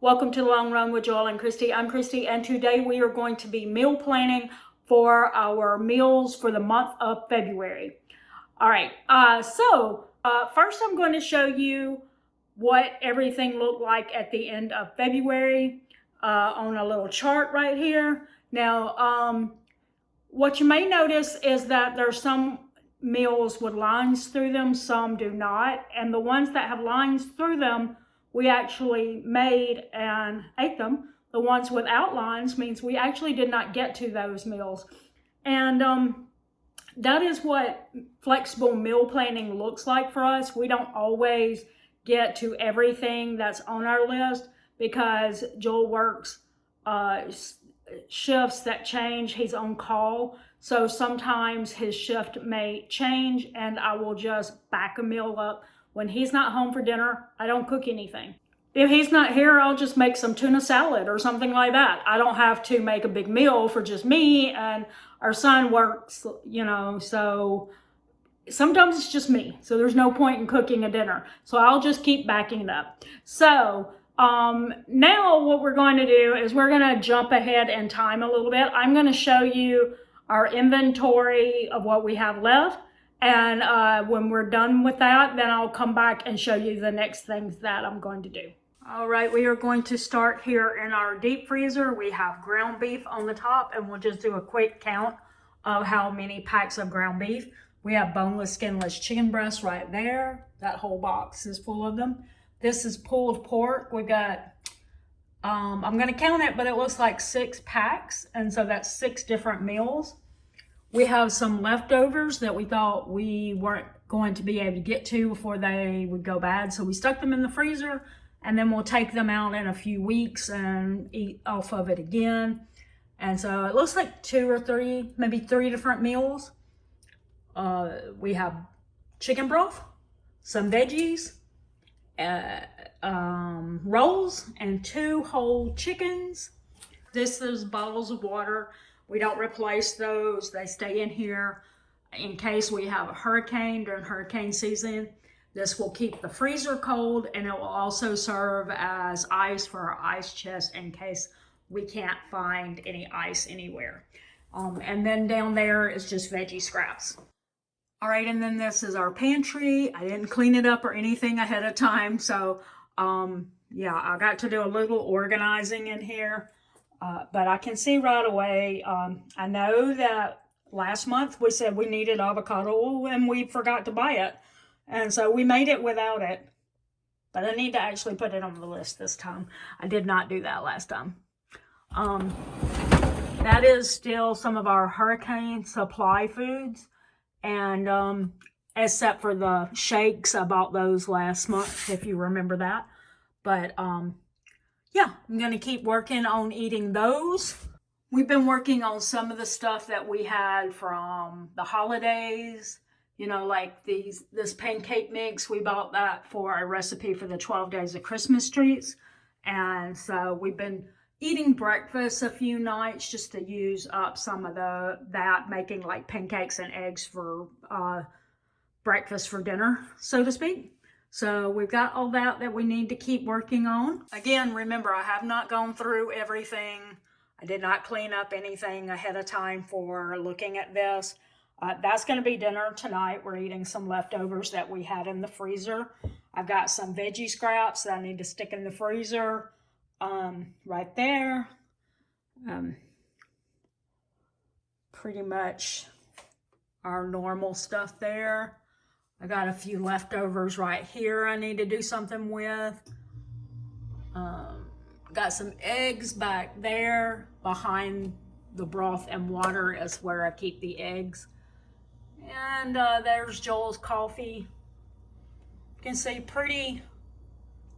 Welcome to Long Run with Joel and Christy. I'm Christy, and today we are going to be meal planning for our meals for the month of February. All right, first I'm going to show you what everything looked like at the end of February on a little chart right here. Now, what you may notice is that there's some meals with lines through them, some do not, and the ones that have lines through them we actually made and ate them. The ones without lines means we actually did not get to those meals. And that is what flexible meal planning looks like for us. We don't always get to everything that's on our list because Joel works shifts that change. He's on call. So sometimes his shift may change and I will just back a meal up. When he's not home for dinner, I don't cook anything. If he's not here, I'll just make some tuna salad or something like that. I don't have to make a big meal for just me, and our son works, so sometimes it's just me. So there's no point in cooking a dinner. So I'll just keep backing it up. So now what we're going to do is we're going to jump ahead in time a little bit. I'm going to show you our inventory of what we have left. And when we're done with that, then I'll come back and show you the next things that I'm going to do. All right, we are going to start here in our deep freezer. We have ground beef on the top, and we'll just do a quick count of how many packs of ground beef. We have boneless, skinless chicken breasts right there. That whole box is full of them. This is pulled pork. We got, I'm gonna count it, but it looks like 6 packs, and so that's 6 different meals. We have some leftovers that we thought we weren't going to be able to get to before they would go bad. So we stuck them in the freezer, and then we'll take them out in a few weeks and eat off of it again. And so it looks like 2 or 3, maybe 3 different meals. We have chicken broth, some veggies, rolls, and 2 whole chickens. This is bottles of water. We don't replace those. They stay in here in case we have a hurricane during hurricane season. This will keep the freezer cold, and it will also serve as ice for our ice chest in case we can't find any ice anywhere. And then down there is just veggie scraps. All right, and then this is our pantry. I didn't clean it up or anything ahead of time, so yeah, I got to do a little organizing in here. But I can see right away, I know that last month we said we needed avocado oil and we forgot to buy it. And so we made it without it. But I need to actually put it on the list this time. I did not do that last time. That is still some of our hurricane supply foods. And except for the shakes, I bought those last month, if you remember that. But yeah, I'm going to keep working on eating those. We've been working on some of the stuff that we had from the holidays, like this pancake mix. We bought that for a recipe for the 12 Days of Christmas treats. And so we've been eating breakfast a few nights just to use up some of that, making like pancakes and eggs for breakfast for dinner, so to speak. So we've got all that we need to keep working on. Again, remember, I have not gone through everything. I did not clean up anything ahead of time for looking at this. That's going to be dinner tonight. We're eating some leftovers that we had in the freezer. I've got some veggie scraps that I need to stick in the freezer right there. Pretty much our normal stuff there. I got a few leftovers right here I need to do something with. Got some eggs back there. Behind the broth and water is where I keep the eggs. And there's Joel's coffee. You can see, pretty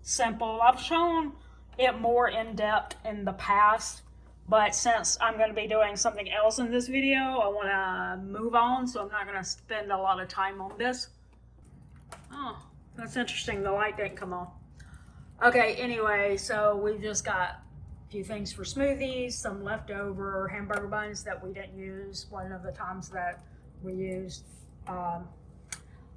simple. I've shown it more in depth in the past, but since I'm going to be doing something else in this video, I want to move on, so I'm not going to spend a lot of time on this. Oh, that's interesting. The light didn't come on. Okay, anyway, so we've just got a few things for smoothies, some leftover hamburger buns that we didn't use one of the times that we used.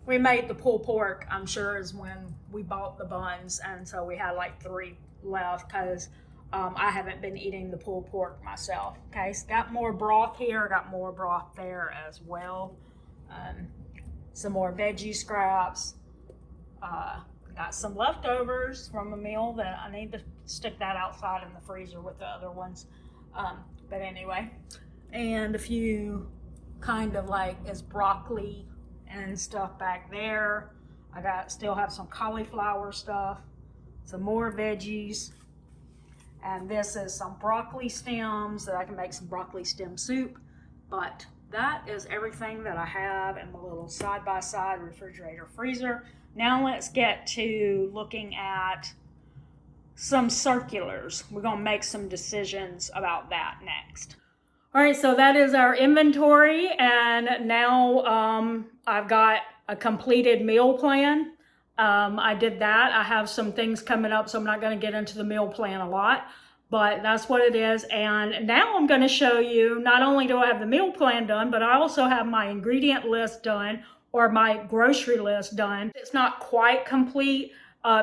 We made the pulled pork, I'm sure, is when we bought the buns, and so we had like 3 left because I haven't been eating the pulled pork myself. Okay, so got more broth here, got more broth there as well. Some more veggie scraps. Got some leftovers from a meal that I need to stick that outside in the freezer with the other ones. But anyway, and a few kind of like as broccoli and stuff back there. Still have some cauliflower stuff, some more veggies, and this is some broccoli stems that I can make some broccoli stem soup. But that is everything that I have in the little side-by-side refrigerator freezer. Now let's get to looking at some circulars. We're going to make some decisions about that next. All right, so that is our inventory, and now I've got a completed meal plan. I did that. I have some things coming up, so I'm not going to get into the meal plan a lot, but that's what it is. And now I'm going to show you, not only do I have the meal plan done, but I also have my ingredient list done, or my grocery list done. It's not quite complete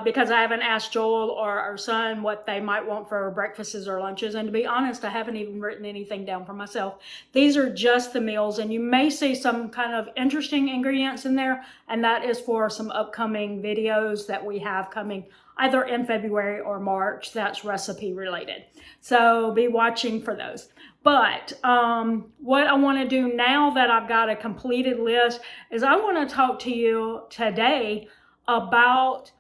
because I haven't asked Joel or our son what they might want for breakfasts or lunches. And to be honest, I haven't even written anything down for myself. These are just the meals, and you may see some kind of interesting ingredients in there, and that is for some upcoming videos that we have coming either in February or March that's recipe related. So be watching for those. But what I want to do now that I've got a completed list is I want to talk to you today about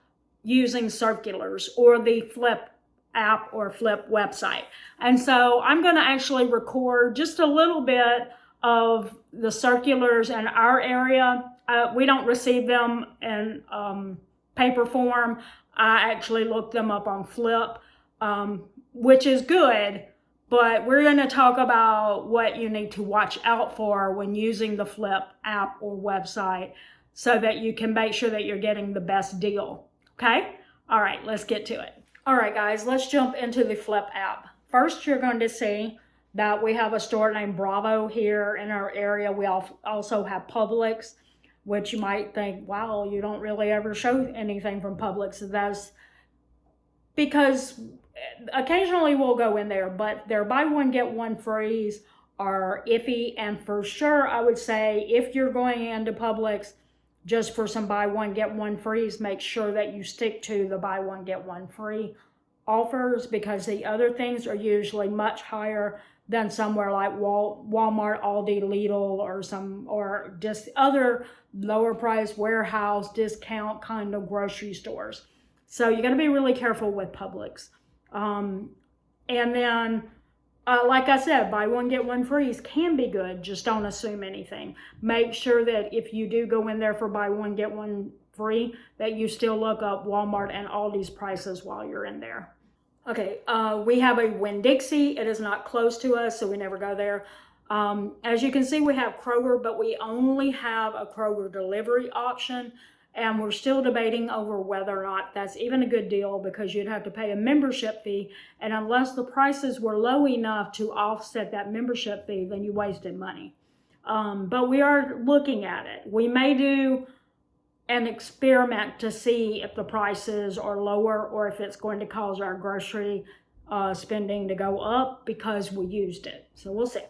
using circulars or the Flip app or Flip website. And so I'm going to actually record just a little bit of the circulars in our area. We don't receive them in paper form. I actually looked them up on Flip, which is good. But we're going to talk about what you need to watch out for when using the Flip app or website so that you can make sure that you're getting the best deal. Okay? All right, let's get to it. All right, guys, let's jump into the Flip app. First, you're going to see that we have a store named Bravo here in our area. We also have Publix, which you might think, wow, you don't really ever show anything from Publix. That's because occasionally we'll go in there, but their buy one, get one frees are iffy. And for sure, I would say if you're going into Publix just for some buy one, get one frees, make sure that you stick to the buy one, get one free offers, because the other things are usually much higher than somewhere like Walmart, Aldi, Lidl, or just other lower price warehouse discount kind of grocery stores. So you got to be really careful with Publix. And then, like I said, buy one, get one frees can be good. Just don't assume anything. Make sure that if you do go in there for buy one, get one free, that you still look up Walmart and Aldi's prices while you're in there. Okay, we have a Winn-Dixie. It is not close to us, so we never go there. As you can see, we have Kroger, but we only have a Kroger delivery option. And we're still debating over whether or not that's even a good deal, because you'd have to pay a membership fee. And unless the prices were low enough to offset that membership fee, then you wasted money. But we are looking at it. We may do an experiment to see if the prices are lower or if it's going to cause our grocery spending to go up because we used it. So we'll see.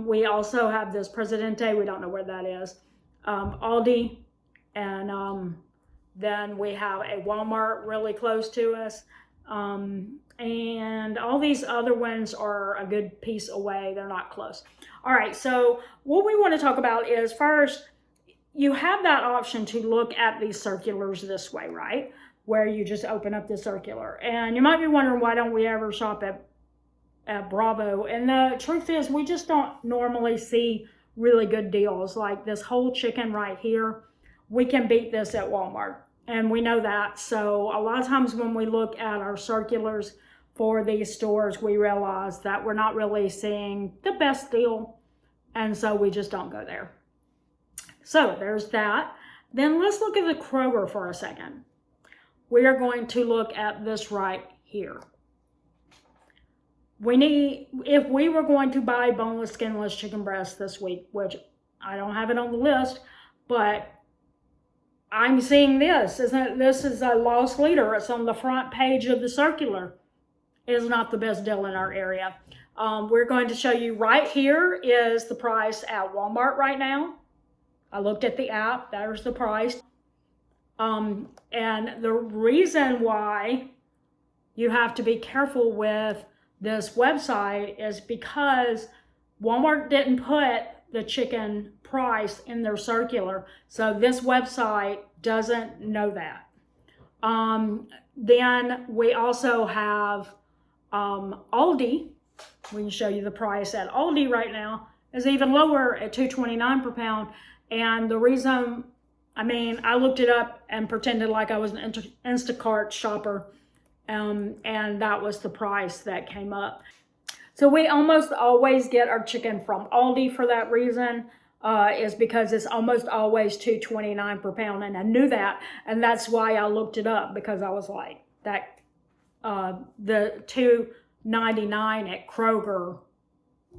We also have this Presidente. We don't know where that is. Aldi. And then we have a Walmart really close to us. And all these other ones are a good piece away. They're not close. All right, so what we want to talk about is, first, you have that option to look at these circulars this way, right? Where you just open up the circular. And you might be wondering, why don't we ever shop at Bravo? And the truth is, we just don't normally see really good deals. Like this whole chicken right here, we can beat this at Walmart, and we know that. So a lot of times when we look at our circulars for these stores, we realize that we're not really seeing the best deal, and so we just don't go there. So there's that. Then let's look at the Kroger for a second. We are going to look at this right here. If we were going to buy boneless, skinless chicken breast this week, which I don't have it on the list, but I'm seeing this. This is a loss leader. It's on the front page of the circular. It is not the best deal in our area. We're going to show you right here is the price at Walmart right now. I looked at the app. There's the price. And the reason why you have to be careful with this website is because Walmart didn't put the chicken price in their circular. So this website doesn't know that. Then we also have Aldi. We can show you the price at Aldi right now is even lower at $2.29 per pound. And the reason, I looked it up and pretended like I was an Instacart shopper. And that was the price that came up. So we almost always get our chicken from Aldi for that reason, is because it's almost always $2.29 per pound. And I knew that, and that's why I looked it up, because I was like, that the $2.99 at Kroger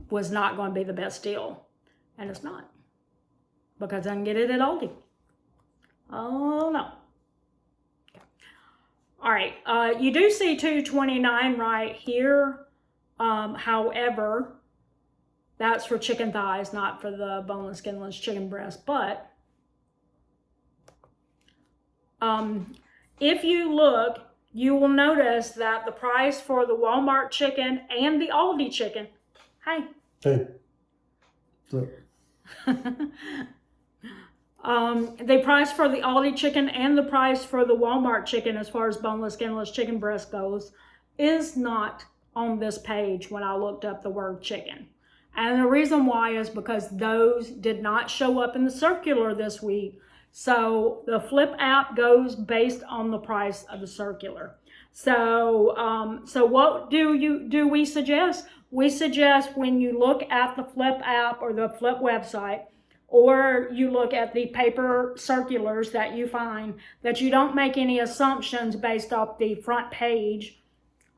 was not going to be the best deal. And it's not, because I can get it at Aldi. Oh, no. All right, you do see $2.29 right here. However, that's for chicken thighs, not for the boneless, skinless chicken breast. But if you look, you will notice that the price for the Walmart chicken and the Aldi chicken, Hey. So. The price for the Aldi chicken and the price for the Walmart chicken, as far as boneless, skinless chicken breast goes, is not on this page when I looked up the word chicken. And the reason why is because those did not show up in the circular this week. So the Flip app goes based on the price of the circular. So what do we suggest? We suggest when you look at the Flip app or the Flip website, or you look at the paper circulars that you find, that you don't make any assumptions based off the front page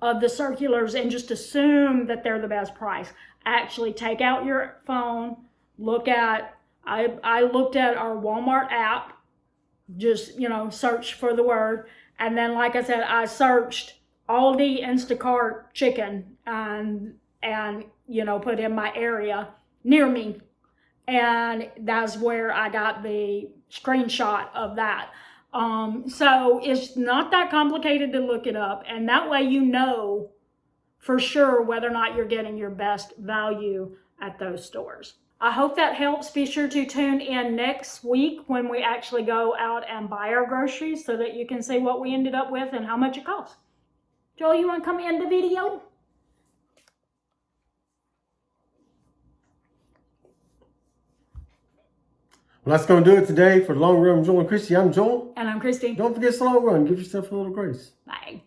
of the circulars and just assume that they're the best price. Actually take out your phone, look at, I looked at our Walmart app, just, search for the word. And then, like I said, I searched Aldi Instacart chicken and put in my area near me. And that's where I got the screenshot of that. So it's not that complicated to look it up. And that way you know for sure whether or not you're getting your best value at those stores. I hope that helps. Be sure to tune in next week when we actually go out and buy our groceries so that you can see what we ended up with and how much it costs. Joel, you want to come in the video? Well, that's going to do it today for the Long Run with Joel and Christy. I'm Joel. And I'm Christy. Don't forget the long run. Give yourself a little grace. Bye.